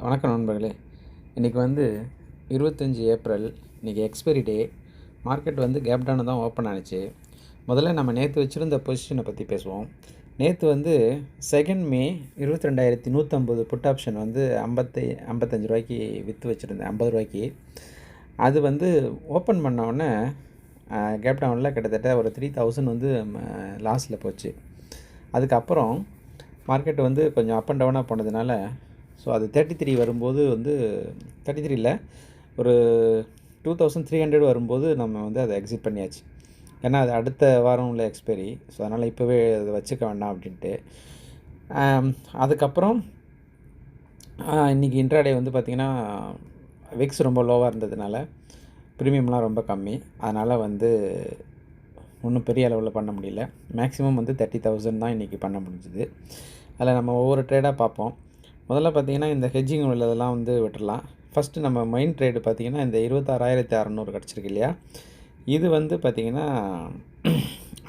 வணக்கம் நண்பர்களே. இன்றைக்கி வந்து 25 ஏப்ரல். இன்றைக்கி எக்ஸ்பைரி டே. மார்க்கெட் வந்து கேப் டவுன் தான் ஓப்பன் ஆனிச்சு. முதல்ல நம்ம நேற்று வச்சுருந்த பொசிஷனை பற்றி பேசுவோம். நேற்று வந்து 2 மே 22,150 புட் ஆப்ஷன் வந்து 55 ரூபாய்க்கு விற்று வச்சுருந்தேன், 50 ரூபாய்க்கு. அது வந்து ஓப்பன் பண்ணோடனே கேப் டவுனில் கிட்டத்தட்ட ஒரு 3000 வந்து லாஸில் போச்சு. அதுக்கப்புறம் மார்க்கெட் வந்து கொஞ்சம் அப் அண்ட் டவுனாக போனதுனால ஸோ அது 33 வரும்போது வந்து 33 இல்லை, ஒரு 2300 வரும்போது நம்ம வந்து அதை எக்ஸிட் பண்ணியாச்சு. ஏன்னா அது அடுத்த வாரம் உள்ள எக்ஸ்பைரி. ஸோ அதனால் இப்போவே அதை வச்சுக்க வேண்டாம் அப்படின்ட்டு. அதுக்கப்புறம் இன்றைக்கி இன்ட்ராடே வந்து பார்த்திங்கன்னா விக்ஸ் ரொம்ப லோவாக இருந்ததுனால ப்ரீமியம்லாம் ரொம்ப கம்மி. அதனால் வந்து ஒன்றும் பெரிய அளவில் பண்ண முடியல. மேக்ஸிமம் வந்து 30,000 தான் இன்றைக்கி பண்ண முடிஞ்சுது. அதில் நம்ம ஒவ்வொரு ட்ரேடாக பார்ப்போம். முதல்ல பார்த்திங்கன்னா இந்த ஹெட்ஜிங் உள்ளதெல்லாம் வந்து விட்டுடலாம். ஃபஸ்ட்டு நம்ம மெயின் ட்ரேடு பார்த்திங்கன்னா இந்த 26,600 கிடச்சிருக்கு இல்லையா. இது வந்து பார்த்திங்கன்னா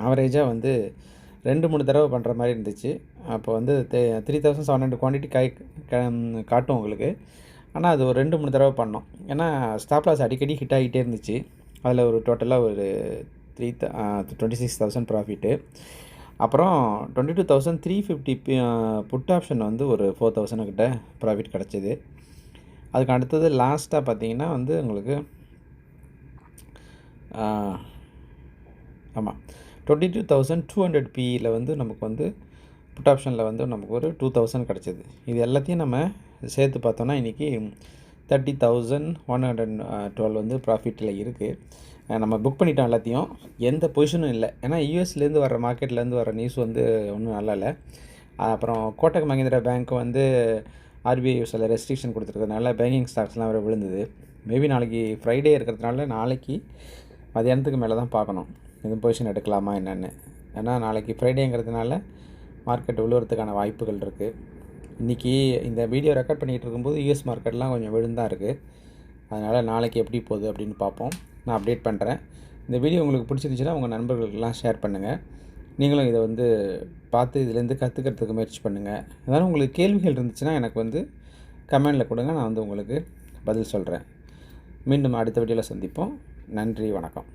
ஆவரேஜாக வந்து 2-3 தடவை பண்ணுற மாதிரி இருந்துச்சு. அப்போ வந்து 3700 குவான்டிட்டி காட்டும் உங்களுக்கு. ஆனால் அது ஒரு 2-3 தடவை பண்ணோம். ஏன்னா ஸ்டாப் லாஸ் அடிக்கடி ஹிட் ஆகிட்டே இருந்துச்சு. அதில் ஒரு டோட்டலாக ஒரு 26,000 ப்ராஃபிட்டு. அப்புறம் 22,350 புட் ஆப்ஷன் வந்து ஒரு 4,000 கிட்ட ப்ராஃபிட் கிடச்சிது. அதுக்கு அடுத்தது லாஸ்ட்டாக பார்த்தீங்கன்னா வந்து உங்களுக்கு ஆமாம் 22,200 பியில் வந்து நமக்கு வந்து புட் ஆப்ஷனில் வந்து நமக்கு ஒரு 2,000 கிடச்சிது. இது எல்லாத்தையும் நம்ம சேர்த்து பார்த்தோன்னா இன்றைக்கி 30,112 வந்து ப்ராஃபிட்டில் இருக்குது. நம்ம புக் பண்ணிட்டோம் எல்லாத்தையும். எந்த பொசிஷனும் இல்லை. ஏன்னா யூஎஸ்லேருந்து வர மார்க்கெட்லேருந்து வர நியூஸ் வந்து ஒன்றும் நல்லா இல்லை. அப்புறம் கோட்டக் மஹிந்திரா பேங்க் வந்து ஆர்பிஐ சில ரெஸ்ட்ரிக்ஷன் கொடுத்துருக்கறதுனால பேங்கிங் ஸ்டாக்ஸ்லாம் வேறு விழுந்தது. மேபி நாளைக்கு ஃப்ரைடே இருக்கிறதுனால நாளைக்கு மதியானத்துக்கு மேலே தான் பார்க்கணும் எதுவும் பொசிஷன் எடுக்கலாமா என்னென்னு. ஏன்னா நாளைக்கு ஃப்ரைடேங்கிறதுனால மார்க்கெட் விழுவுறதுக்கான வாய்ப்புகள் இருக்குது. இன்றைக்கி இந்த வீடியோ ரெக்கார்ட் பண்ணிகிட்டு இருக்கும்போது யூஎஸ் மார்க்கெட்லாம் கொஞ்சம் விழுந்தான் இருக்குது. அதனால் நாளைக்கு எப்படி போகுது அப்படின்னு பார்ப்போம். நான் அப்டேட் பண்ணுறேன். இந்த வீடியோ உங்களுக்கு பிடிச்சிருந்துச்சுன்னா உங்கள் நண்பர்களுக்கெல்லாம் ஷேர் பண்ணுங்கள். நீங்களும் இதை வந்து பார்த்து இதுலேருந்து கற்றுக்கிறதுக்கு முயற்சி பண்ணுங்கள். ஏதாவது உங்களுக்கு கேள்விகள் இருந்துச்சுன்னா எனக்கு வந்து கமெண்டில் கொடுங்க. நான் வந்து உங்களுக்கு பதில் சொல்கிறேன். மீண்டும் அடுத்த வீடியோவில் சந்திப்போம். நன்றி, வணக்கம்.